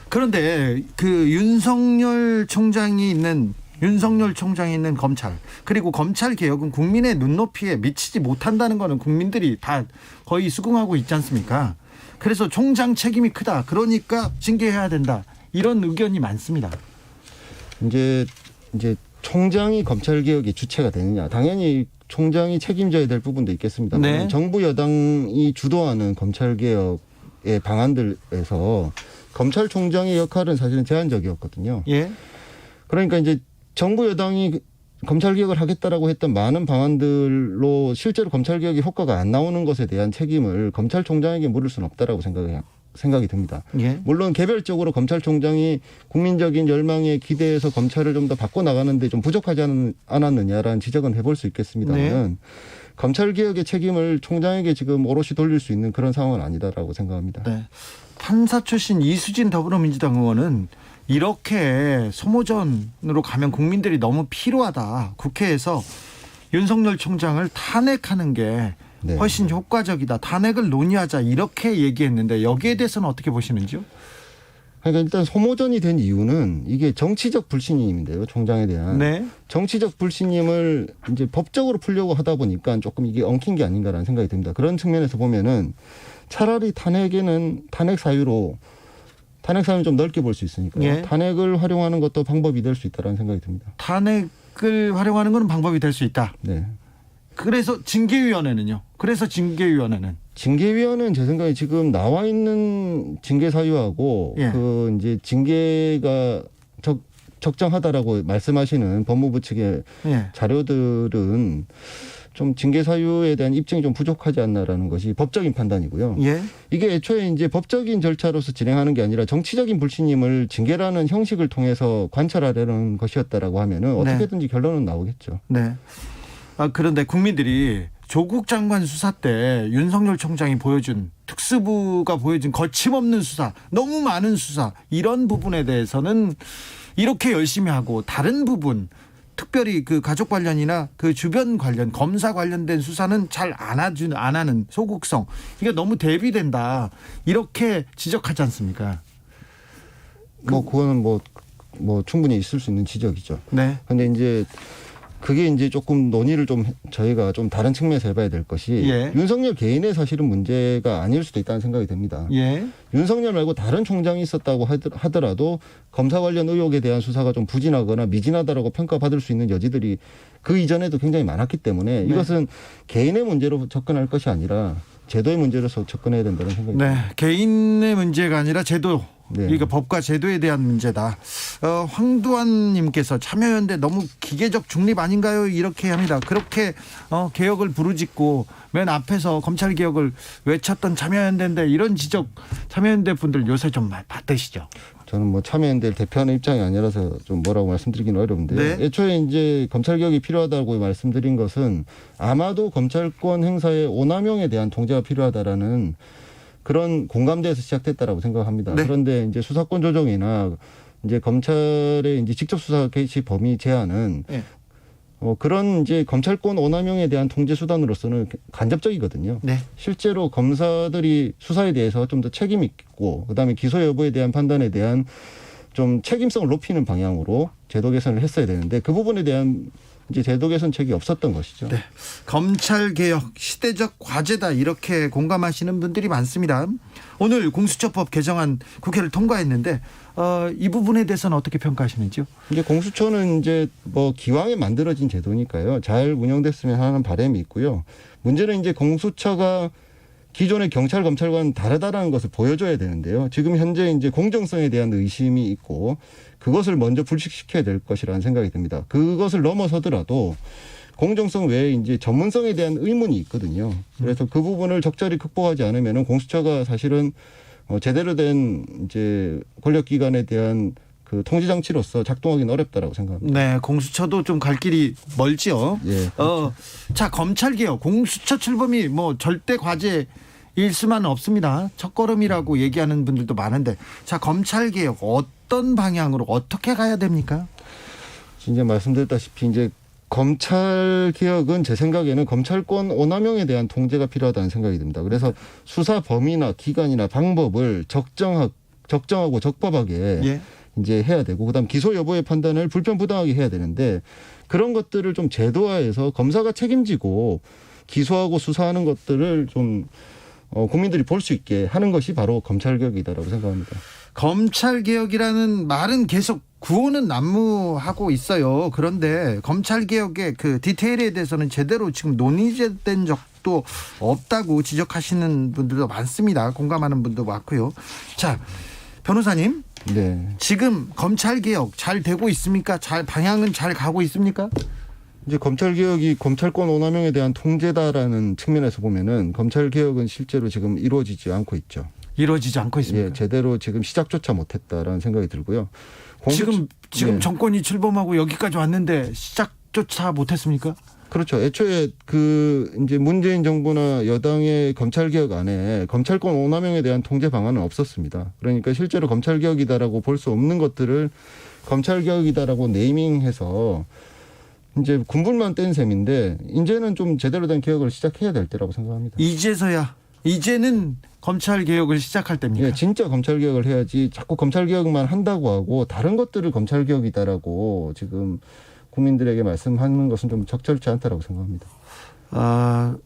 그런데 윤석열 총장이 있는 검찰 그리고 검찰 개혁은 국민의 눈높이에 미치지 못한다는 거는 국민들이 다 거의 수긍하고 있지 않습니까? 그래서 총장 책임이 크다. 그러니까 징계해야 된다. 이런 의견이 많습니다. 이제 총장이 검찰 개혁의 주체가 되느냐? 당연히 총장이 책임져야 될 부분도 있겠습니다. 네. 정부 여당이 주도하는 검찰 개혁의 방안들에서 검찰총장의 역할은 사실은 제한적이었거든요. 예. 그러니까 이제 정부 여당이 검찰개혁을 하겠다라고 했던 많은 방안들로 실제로 검찰개혁의 효과가 안 나오는 것에 대한 책임을 검찰총장에게 물을 수는 없다라고 생각이 듭니다. 예. 물론 개별적으로 검찰총장이 국민적인 열망에 기대해서 검찰을 좀 더 바꿔나가는데 좀 부족하지 않았느냐라는 지적은 해볼 수 있겠습니다만 네. 검찰개혁의 책임을 총장에게 지금 오롯이 돌릴 수 있는 그런 상황은 아니다라고 생각합니다. 네. 판사 출신 이수진 더불어민주당 의원은 이렇게 소모전으로 가면 국민들이 너무 피로하다. 국회에서 윤석열 총장을 탄핵하는 게 네. 훨씬 효과적이다. 탄핵을 논의하자 이렇게 얘기했는데 여기에 대해서는 어떻게 보시는지요? 그러니까 일단 소모전이 된 이유는 이게 정치적 불신임인데요. 총장에 대한. 네. 정치적 불신임을 이제 법적으로 풀려고 하다 보니까 조금 이게 엉킨 게 아닌가라는 생각이 듭니다. 그런 측면에서 보면은 차라리 탄핵 사유는 좀 넓게 볼 수 있으니까요. 예. 탄핵을 활용하는 것도 방법이 될 수 있다는 생각이 듭니다. 탄핵을 활용하는 것은 방법이 될 수 있다. 네. 그래서 징계위원회는요? 징계위원회는 제 생각에 지금 나와 있는 징계 사유하고 예. 그 이제 징계가 적정하다라고 말씀하시는 법무부 측의 예. 자료들은 좀 징계 사유에 대한 입증이 좀 부족하지 않나라는 것이 법적인 판단이고요. 예. 이게 애초에 이제 법적인 절차로서 진행하는 게 아니라 정치적인 불신임을 징계라는 형식을 통해서 관철하려는 것이었다라고 하면은 어떻게든지 결론은 나오겠죠. 네. 그런데 국민들이 조국 장관 수사 때 윤석열 총장이 보여준 특수부가 보여준 거침없는 수사, 너무 많은 수사 이런 부분에 대해서는 이렇게 열심히 하고 다른 부분 특별히 그 가족 관련이나 그 주변 관련 검사 관련된 수사는 잘 안 하는 소극성 이게 너무 대비된다 이렇게 지적하지 않습니까? 그거는 뭐 충분히 있을 수 있는 지적이죠. 네. 근데 이제 그게 이제 조금 논의를 좀 저희가 좀 다른 측면에서 해봐야 될 것이 예. 윤석열 개인의 사실은 문제가 아닐 수도 있다는 생각이 듭니다. 예. 윤석열 말고 다른 총장이 있었다고 하더라도 검사 관련 의혹에 대한 수사가 좀 부진하거나 미진하다라고 평가받을 수 있는 여지들이 그 이전에도 굉장히 많았기 때문에 네. 이것은 개인의 문제로 접근할 것이 아니라 제도의 문제로서 접근해야 된다는 생각이 네. 듭니다. 개인의 문제가 아니라 제도. 네. 그러니까 법과 제도에 대한 문제다. 황두환님께서 참여연대 너무 기계적 중립 아닌가요? 이렇게 합니다. 그렇게 개혁을 부르짖고 맨 앞에서 검찰 개혁을 외쳤던 참여연대인데 이런 지적 참여연대 분들 요새 좀 받으시죠? 저는 뭐 참여연대를 대표하는 입장이 아니라서 좀 뭐라고 말씀드리기는 어려운데요. 네. 애초에 이제 검찰 개혁이 필요하다고 말씀드린 것은 아마도 검찰권 행사의 오남용에 대한 통제가 필요하다라는 그런 공감대에서 시작됐다라고 생각합니다. 네. 그런데 이제 수사권 조정이나 이제 검찰의 이제 직접 수사 개시 범위 제한은 네. 그런 이제 검찰권 오남용에 대한 통제 수단으로서는 간접적이거든요. 네. 실제로 검사들이 수사에 대해서 좀 더 책임 있고 그다음에 기소 여부에 대한 판단에 대한 좀 책임성을 높이는 방향으로 제도 개선을 했어야 되는데 그 부분에 대한 이제 제도 개선책이 없었던 것이죠. 네. 검찰 개혁 시대적 과제다 이렇게 공감하시는 분들이 많습니다. 오늘 공수처법 개정안 국회를 통과했는데 이 부분에 대해서는 어떻게 평가하시는지요? 이제 공수처는 이제 뭐 기왕에 만들어진 제도니까요. 잘 운영됐으면 하는 바람이 있고요. 문제는 이제 공수처가 기존의 경찰, 검찰과는 다르다라는 것을 보여줘야 되는데요. 지금 현재 이제 공정성에 대한 의심이 있고 그것을 먼저 불식시켜야 될 것이라는 생각이 듭니다. 그것을 넘어서더라도 공정성 외에 이제 전문성에 대한 의문이 있거든요. 그래서 그 부분을 적절히 극복하지 않으면 공수처가 사실은 제대로 된 이제 권력기관에 대한 그 통제 장치로서 작동하기는 어렵다라고 생각합니다. 네, 공수처도 좀 갈 길이 멀지요. 예. 자, 검찰 개혁, 공수처 출범이 뭐 절대 과제일 수만은 없습니다. 첫걸음이라고 얘기하는 분들도 많은데, 자, 검찰 개혁 어떤 방향으로 어떻게 가야 됩니까? 이제 말씀드렸다시피 이제 검찰 개혁은 제 생각에는 검찰권 오남용에 대한 통제가 필요하다는 생각이 듭니다. 그래서 수사 범위나 기간이나 방법을 적정하고 적법하게 예. 이제 해야 되고 그다음 기소 여부의 판단을 불편부당하게 해야 되는데 그런 것들을 좀 제도화해서 검사가 책임지고 기소하고 수사하는 것들을 좀 국민들이 볼 수 있게 하는 것이 바로 검찰 개혁이다라고 생각합니다. 검찰 개혁이라는 말은 계속 구호는 난무하고 있어요. 그런데 검찰 개혁의 그 디테일에 대해서는 제대로 지금 논의된 적도 없다고 지적하시는 분들도 많습니다. 공감하는 분도 많고요. 자, 변호사님. 네. 지금 검찰 개혁 잘 되고 있습니까? 방향은 잘 가고 있습니까? 이제 검찰 개혁이 검찰권 오남용에 대한 통제다라는 측면에서 보면은 검찰 개혁은 실제로 지금 이루어지지 않고 있죠. 이루어지지 않고 있습니까? 예, 제대로 지금 시작조차 못했다라는 생각이 들고요. 지금 네. 정권이 출범하고 여기까지 왔는데 시작조차 못했습니까? 그렇죠. 애초에 그 이제 문재인 정부나 여당의 검찰 개혁 안에 검찰권 오남용에 대한 통제 방안은 없었습니다. 그러니까 실제로 검찰 개혁이다라고 볼 수 없는 것들을 검찰 개혁이다라고 네이밍해서 이제 군불만 뗀 셈인데 이제는 좀 제대로 된 개혁을 시작해야 될 때라고 생각합니다. 이제는 검찰 개혁을 시작할 때입니다. 예, 진짜 검찰 개혁을 해야지 자꾸 검찰 개혁만 한다고 하고 다른 것들을 검찰 개혁이다라고 지금 국민들에게 말씀하는 것은 좀 적절치 않다라고 생각합니다.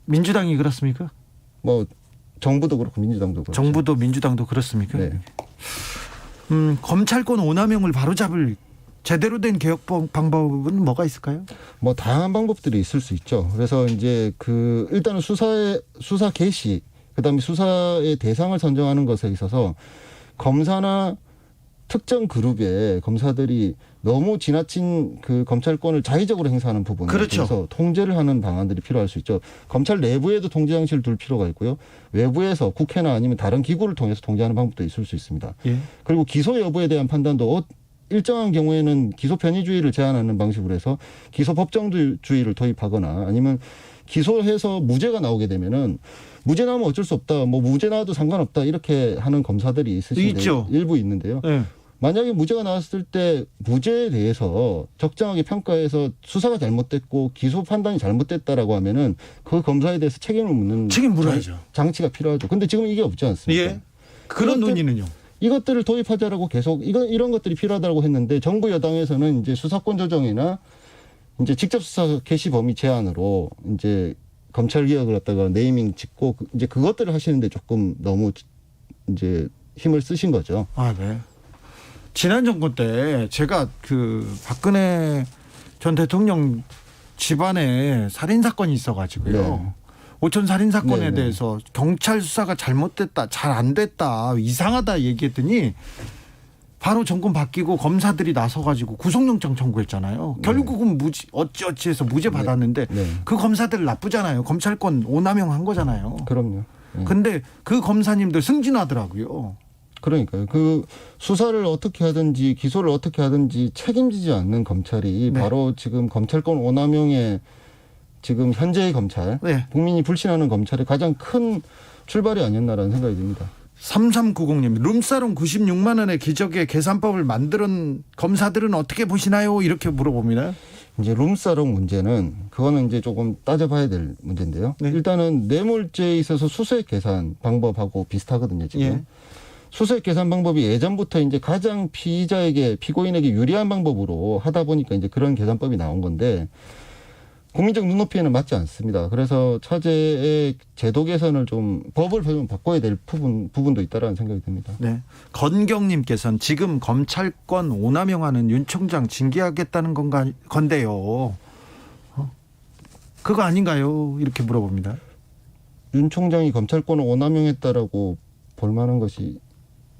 민주당이 그렇습니까? 뭐 정부도 그렇고 민주당도 그렇고. 정부도 민주당도 그렇습니까? 네. 검찰권 오남용을 바로잡을 제대로 된 개혁 방법은 뭐가 있을까요? 뭐 다양한 방법들이 있을 수 있죠. 그래서 이제 그 일단은 수사 개시, 그다음에 수사의 대상을 선정하는 것에 있어서 검사나 특정 그룹의 검사들이 너무 지나친 그 검찰권을 자의적으로 행사하는 부분에 그렇죠. 대해서 통제를 하는 방안들이 필요할 수 있죠. 검찰 내부에도 통제 장치를 둘 필요가 있고요. 외부에서 국회나 아니면 다른 기구를 통해서 통제하는 방법도 있을 수 있습니다. 예. 그리고 기소 여부에 대한 판단도 일정한 경우에는 기소 편의주의를 제한하는 방식으로 해서 기소 법정주의를 도입하거나 아니면 기소해서 무죄가 나오게 되면은 무죄 나오면 어쩔 수 없다. 뭐 무죄 나와도 상관없다. 이렇게 하는 검사들이 있으신데 있죠. 일부 있는데요. 네. 만약에 무죄가 나왔을 때 무죄에 대해서 적정하게 평가해서 수사가 잘못됐고 기소 판단이 잘못됐다라고 하면은 그 검사에 대해서 책임을 묻는 책임 물어야죠. 장치가 필요하죠. 근데 지금 이게 없지 않습니까? 예. 그런 논의는요. 이것들을 도입하자라고 계속 이런 것들이 필요하다고 했는데 정부 여당에서는 이제 수사권 조정이나 이제 직접 수사 개시 범위 제한으로 이제 검찰 개혁을 갖다가 네이밍 짓고 이제 그것들을 하시는데 조금 너무 이제 힘을 쓰신 거죠. 네. 지난 정권 때 제가 그 박근혜 전 대통령 집안에 살인 사건이 있어가지고요. 네. 오천 살인 사건에 네, 네. 대해서 경찰 수사가 잘못됐다, 잘 안 됐다, 이상하다 얘기했더니 바로 정권 바뀌고 검사들이 나서가지고 구속영장 청구했잖아요. 결국은 무죄 어찌어찌해서 무죄 받았는데 네. 그 검사들 나쁘잖아요. 검찰권 오남용한 거잖아요. 그럼요. 네. 근데 그 검사님들 승진하더라고요. 그러니까요. 그 수사를 어떻게 하든지 기소를 어떻게 하든지 책임지지 않는 검찰이 네. 바로 지금 검찰권 오남용의 지금 현재의 검찰, 네. 국민이 불신하는 검찰의 가장 큰 출발이 아니었나라는 생각이 듭니다. 3390님, 룸사롱 96만 원의 기적의 계산법을 만드는 검사들은 어떻게 보시나요? 이렇게 물어봅니다. 이제 룸사롱 문제는 그거는 이제 조금 따져봐야 될 문제인데요. 네. 일단은 뇌물죄에 있어서 수수액 계산 방법하고 비슷하거든요. 지금 예. 수수액 계산 방법이 예전부터 이제 가장 피고인에게 유리한 방법으로 하다 보니까 이제 그런 계산법이 나온 건데. 국민적 눈높이에는 맞지 않습니다. 그래서 차제의 제도 개선을 좀 법을 좀 바꿔야 될 부분도 있다라는 생각이 듭니다. 네. 건경님께서는 지금 검찰권 오남용하는 윤 총장 징계하겠다는 건데요. 그거 아닌가요? 이렇게 물어봅니다. 윤 총장이 검찰권을 오남용했다라고 볼 만한 것이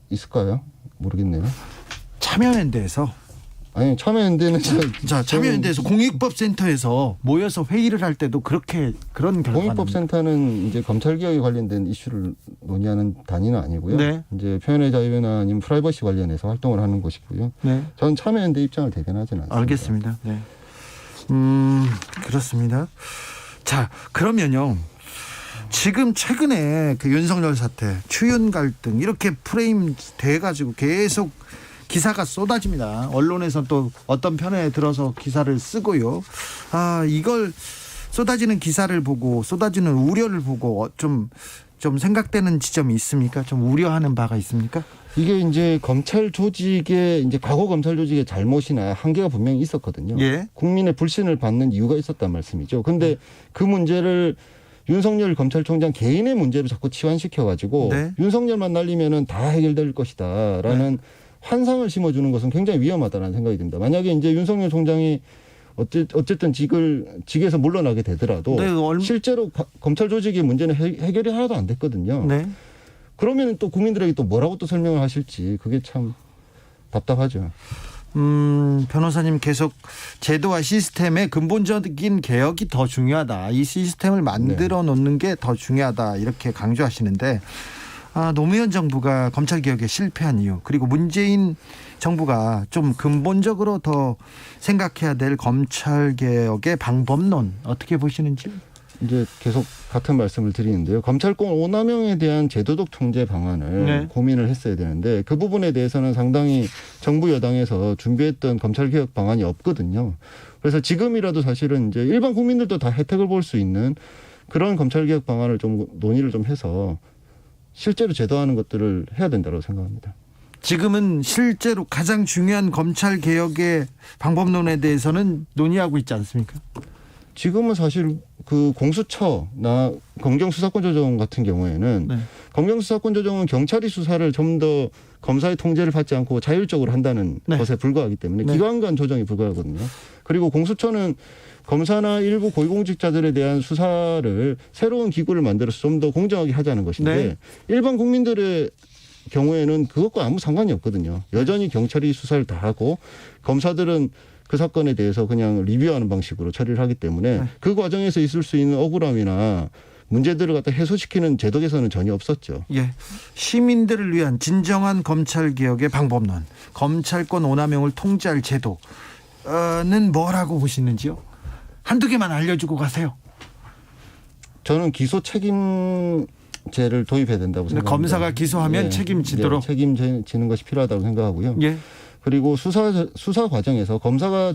있을까요? 모르겠네요. 참여연대에서 아니 참여연대는 참여연대에서 공익법센터에서 모여서 회의를 할 때도 그런 결과는 공익법센터는 이제 검찰 개혁에 관련된 이슈를 논의하는 단위는 아니고요. 네. 이제 표현의 자유나 아니면 프라이버시 관련해서 활동을 하는 것이고요. 네. 저는 참여연대 입장을 대변하지는 않습니다. 알겠습니다. 네. 그렇습니다. 자, 그러면요. 지금 최근에 그 윤석열 사태, 추윤 갈등 이렇게 프레임 돼가지고 계속 기사가 쏟아집니다. 언론에서 또 어떤 편에 들어서 기사를 쓰고요. 이걸 쏟아지는 기사를 보고 쏟아지는 우려를 보고 좀 생각되는 지점이 있습니까? 좀 우려하는 바가 있습니까? 이게 이제 검찰 조직의 이제 과거 검찰 조직의 잘못이나 한계가 분명히 있었거든요. 예. 국민의 불신을 받는 이유가 있었단 말씀이죠. 근데 그 문제를 윤석열 검찰총장 개인의 문제로 자꾸 치환시켜가지고 네. 윤석열만 날리면은 다 해결될 것이다라는 환상을 심어주는 것은 굉장히 위험하다는 생각이 듭니다. 만약에 이제 윤석열 총장이 어쨌든 직에서 물러나게 되더라도 네, 실제로 검찰 조직의 문제는 해결이 하나도 안 됐거든요. 네. 그러면 또 국민들에게 또 뭐라고 또 설명을 하실지 그게 참 답답하죠. 변호사님 계속 제도와 시스템의 근본적인 개혁이 더 중요하다. 이 시스템을 만들어 놓는 게 더 중요하다. 이렇게 강조하시는데 노무현 정부가 검찰개혁에 실패한 이유, 그리고 문재인 정부가 좀 근본적으로 더 생각해야 될 검찰개혁의 방법론 어떻게 보시는지? 이제 계속 같은 말씀을 드리는데요. 검찰권 오남용에 대한 제도적 통제 방안을 네. 고민을 했어야 되는데 그 부분에 대해서는 상당히 정부 여당에서 준비했던 검찰개혁 방안이 없거든요. 그래서 지금이라도 사실은 이제 일반 국민들도 다 혜택을 볼 수 있는 그런 검찰개혁 방안을 좀 논의를 좀 해서 실제로 제도하는 것들을 해야 된다고 생각합니다. 지금은 실제로 가장 중요한 검찰개혁의 방법론에 대해서는 논의하고 있지 않습니까? 지금은 사실 그 공수처나 검경수사권 조정 같은 경우에는 네. 검경수사권 조정은 경찰이 수사를 좀 더 검사의 통제를 받지 않고 자율적으로 한다는 네. 것에 불과하기 때문에 네. 기관 간 조정이 불과하거든요. 그리고 공수처는 검사나 일부 고위공직자들에 대한 수사를 새로운 기구를 만들어서 좀 더 공정하게 하자는 것인데 네. 일반 국민들의 경우에는 그것과 아무 상관이 없거든요. 여전히 경찰이 수사를 다 하고 검사들은 그 사건에 대해서 그냥 리뷰하는 방식으로 처리를 하기 때문에 네. 그 과정에서 있을 수 있는 억울함이나 문제들을 갖다 해소시키는 제도 개선은 전혀 없었죠. 예, 시민들을 위한 진정한 검찰개혁의 방법론, 검찰권 오남용을 통제할 제도는 뭐라고 보시는지요? 한두 개만 알려주고 가세요. 저는 기소 책임제를 도입해야 된다고 생각합니다. 검사가 기소하면 책임지도록. 책임지는 것이 필요하다고 생각하고요. 예, 그리고 수사 과정에서 검사가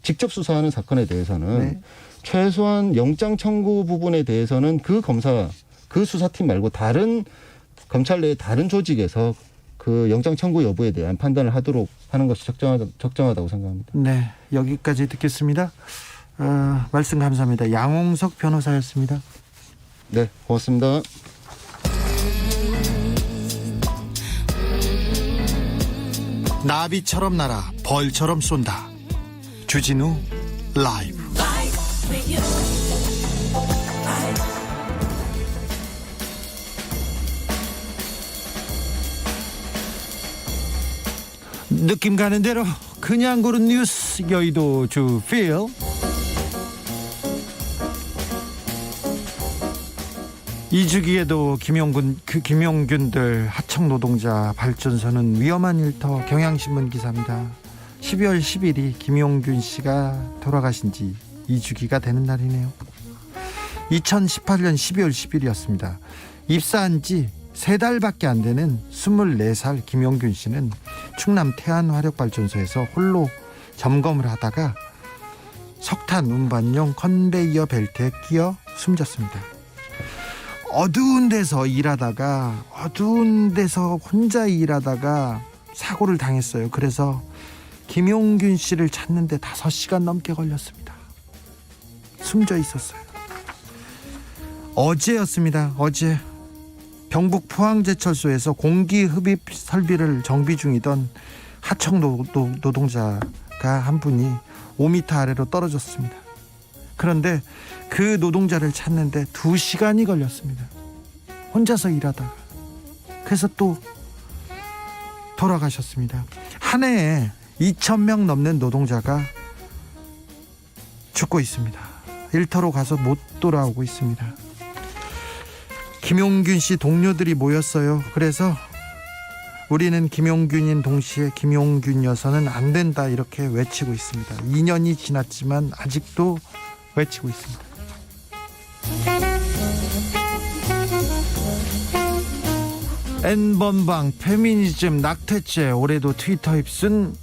직접 수사하는 사건에 대해서는 네. 최소한 영장 청구 부분에 대해서는 그 검사, 그 수사팀 말고 다른 검찰 내 다른 조직에서 그 영장 청구 여부에 대한 판단을 하도록 하는 것이 적정하다고 생각합니다. 네, 여기까지 듣겠습니다. 말씀 감사합니다. 양홍석 변호사였습니다. 네, 고맙습니다. 나비처럼 날아 벌처럼 쏜다. 주진우 라이브. 느낌 가는 대로 그냥 고른 뉴스 여의도 주필. 이 주기에도 김용균들 하청 노동자 발전소는 위험한 일터. 경향신문 기사입니다. 12월 10일이 김용균 씨가 돌아가신 지 2주기가 되는 날이네요. 2018년 12월 10일이었습니다. 입사한 지 3달밖에 안 되는 24살 김용균 씨는 충남 태안화력발전소에서 홀로 점검을 하다가 석탄 운반용 컨베이어 벨트에 끼어 숨졌습니다. 어두운 데서 혼자 일하다가 사고를 당했어요. 그래서 김용균 씨를 찾는데 5시간 넘게 걸렸습니다. 숨져 있었어요. 어제였습니다. 어제 경북 포항제철소에서 공기흡입 설비를 정비 중이던 하청 노동자가 한 분이 5m 아래로 떨어졌습니다. 그런데 그 노동자를 찾는데 2시간이 걸렸습니다. 혼자서 일하다가. 그래서 또 돌아가셨습니다. 한 해에 2,000명 넘는 노동자가 죽고 있습니다. 일터로 가서 못 돌아오고 있습니다. 김용균 씨 동료들이 모였어요. 그래서 우리는 김용균인 동시에 김용균이어서는 안 된다, 이렇게 외치고 있습니다. 2년이 지났지만 아직도 외치고 있습니다. N번방 페미니즘 낙태죄. 올해도 트위터 휩쓴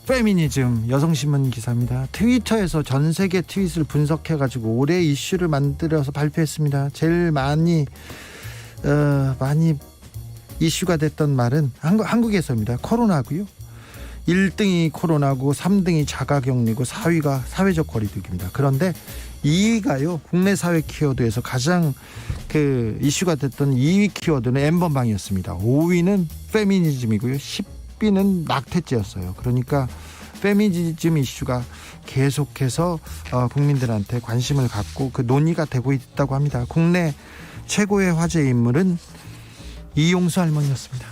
페미니즘. 여성신문 기사입니다. 트위터에서 전 세계 트윗을 분석해가지고 올해 이슈를 만들어서 발표했습니다. 제일 많이 이슈가 됐던 말은 한국에서입니다. 코로나고요. 1등이 코로나고 3등이 자가격리고 4위가 사회적 거리두기입니다. 그런데 2위가요, 국내 사회 키워드에서 가장 이슈가 됐던 2위 키워드는 N번방이었습니다. 5위는 페미니즘이고요. 10위는 낙태죄였어요. 그러니까 페미니즘 이슈가 계속해서 국민들한테 관심을 갖고 그 논의가 되고 있다고 합니다. 국내 최고의 화제 인물은 이용수 할머니였습니다.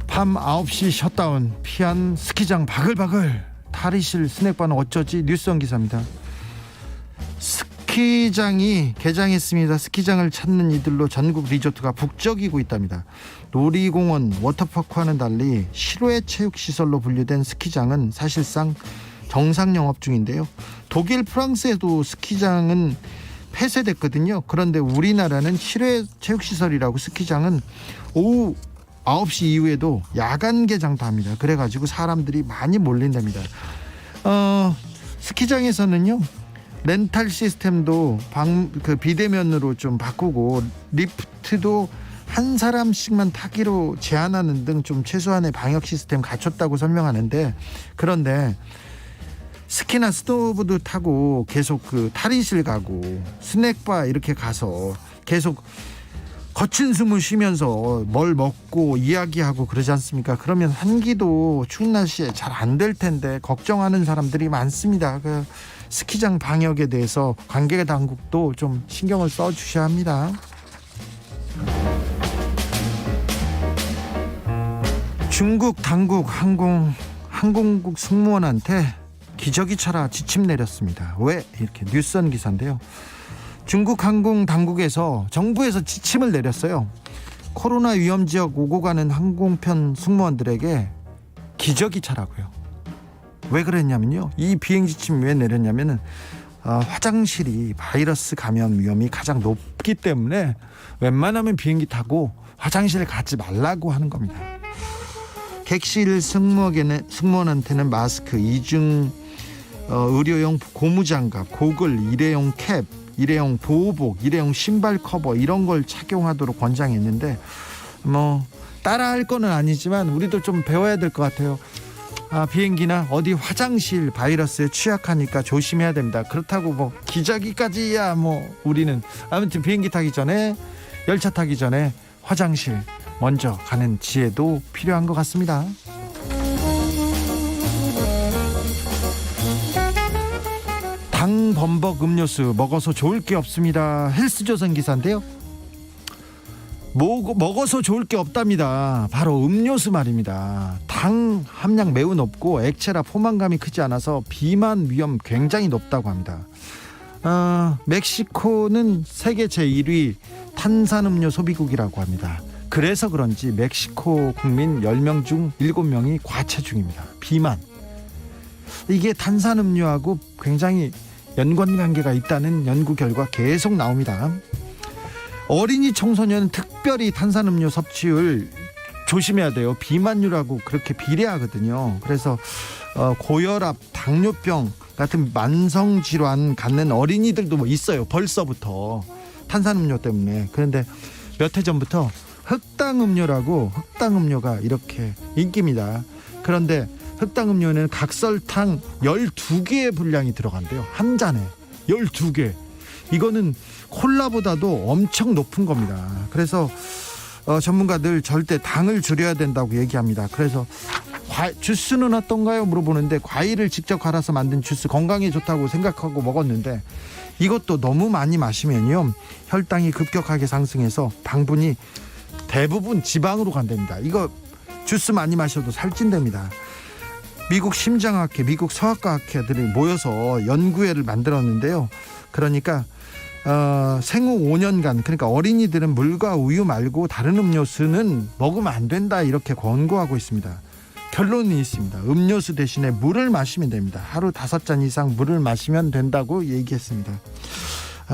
밤 9시 셧다운. 피한 스키장 바글바글. 탈의실 스낵바는 어쩌지. 뉴스원 기사입니다. 스키장이 개장했습니다. 스키장을 찾는 이들로 전국 리조트가 북적이고 있답니다. 놀이공원, 워터파크와는 달리 실외 체육시설로 분류된 스키장은 사실상 정상 영업 중인데요. 독일, 프랑스에도 스키장은 폐쇄됐거든요. 그런데 우리나라는 실외 체육시설이라고 스키장은 오후 9시 이후에도 야간 개장도 합니다. 그래가지고 사람들이 많이 몰린답니다. 스키장에서는요, 렌탈 시스템도 비대면으로 좀 바꾸고 리프트도 한 사람씩만 타기로 제한하는 등 좀 최소한의 방역 시스템 갖췄다고 설명하는데, 그런데 스키나 스노보드 타고 계속 탈의실 가고 스낵바 이렇게 가서 계속 거친 숨을 쉬면서 뭘 먹고 이야기하고 그러지 않습니까? 그러면 환기도 추운 날씨에 잘 안 될 텐데 걱정하는 사람들이 많습니다. 스키장 방역에 대해서 관계 당국도 좀 신경을 써 주셔야 합니다. 중국 당국 항공국 승무원한테 기저귀 차라 지침 내렸습니다. 왜? 이렇게 뉴스원 기사인데요. 중국 항공 당국에서 정부에서 지침을 내렸어요. 코로나 위험 지역 오고 가는 항공편 승무원들에게 기저귀 차라고요. 왜 그랬냐면요, 이 비행 지침 왜 내렸냐면은 화장실이 바이러스 감염 위험이 가장 높기 때문에 웬만하면 비행기 타고 화장실에 가지 말라고 하는 겁니다. 객실 승무원한테는 마스크, 이중 의료용 고무장갑, 고글, 일회용 캡, 일회용 보호복, 일회용 신발 커버 이런 걸 착용하도록 권장했는데 따라할 거는 아니지만 우리도 좀 배워야 될 것 같아요. 비행기나 어디 화장실 바이러스에 취약하니까 조심해야 됩니다. 그렇다고 기저귀까지야 우리는 아무튼 비행기 타기 전에, 열차 타기 전에 화장실 먼저 가는 지혜도 필요한 것 같습니다. 당 범벅 음료수 먹어서 좋을 게 없습니다. 헬스조선 기사인데요. 먹어서 좋을 게 없답니다. 바로 음료수 말입니다. 당 함량 매우 높고 액체라 포만감이 크지 않아서 비만 위험 굉장히 높다고 합니다. 멕시코는 세계 제1위 탄산음료 소비국이라고 합니다. 그래서 그런지 멕시코 국민 10명 중 7명이 과체중입니다. 비만. 이게 탄산음료하고 굉장히 연관관계가 있다는 연구 결과 계속 나옵니다. 어린이 청소년은 특별히 탄산음료 섭취율 조심해야 돼요. 비만율하고 그렇게 비례하거든요. 그래서 고혈압, 당뇨병 같은 만성질환 갖는 어린이들도 있어요. 벌써부터 탄산음료 때문에. 그런데 몇 해 전부터 흑당음료라고, 흑당음료가 이렇게 인기입니다. 그런데 흑당음료는 각설탕 12개의 분량이 들어간대요. 한 잔에 12개. 이거는 콜라보다도 엄청 높은 겁니다. 그래서 전문가들 절대 당을 줄여야 된다고 얘기합니다. 그래서 주스는 어떤가요? 물어보는데 과일을 직접 갈아서 만든 주스 건강에 좋다고 생각하고 먹었는데 이것도 너무 많이 마시면요, 혈당이 급격하게 상승해서 당분이 대부분 지방으로 간답니다. 이거 주스 많이 마셔도 살찐답니다. 미국 심장학회, 미국 서학과학회들이 모여서 연구회를 만들었는데요. 그러니까 생후 5년간, 그러니까 어린이들은 물과 우유 말고 다른 음료수는 먹으면 안 된다, 이렇게 권고하고 있습니다. 결론이 있습니다. 음료수 대신에 물을 마시면 됩니다. 하루 5잔 이상 물을 마시면 된다고 얘기했습니다.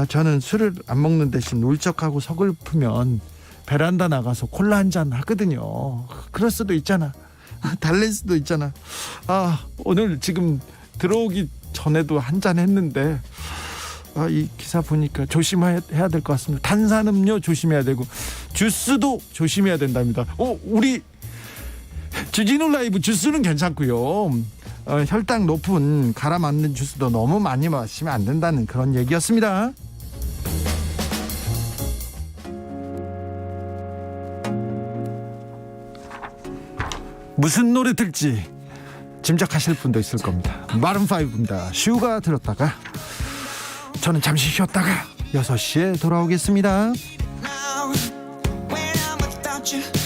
저는 술을 안 먹는 대신 울적하고 서글프면 베란다 나가서 콜라 한 잔 하거든요. 그럴 수도 있잖아. 달랠 수도 있잖아. 오늘 지금 들어오기 전에도 한 잔 했는데 이 기사 보니까 조심해야 될 것 같습니다. 탄산음료 조심해야 되고 주스도 조심해야 된답니다. 우리 주진우 라이브 주스는 괜찮고요. 혈당 높은 갈아 맞는 주스도 너무 많이 마시면 안 된다는 그런 얘기였습니다. 무슨 노래 들지 짐작하실 분도 있을 겁니다. 마룬5입니다. 슈가 들었다가 저는 잠시 쉬었다가 6시에 돌아오겠습니다. Now, when I'm without you.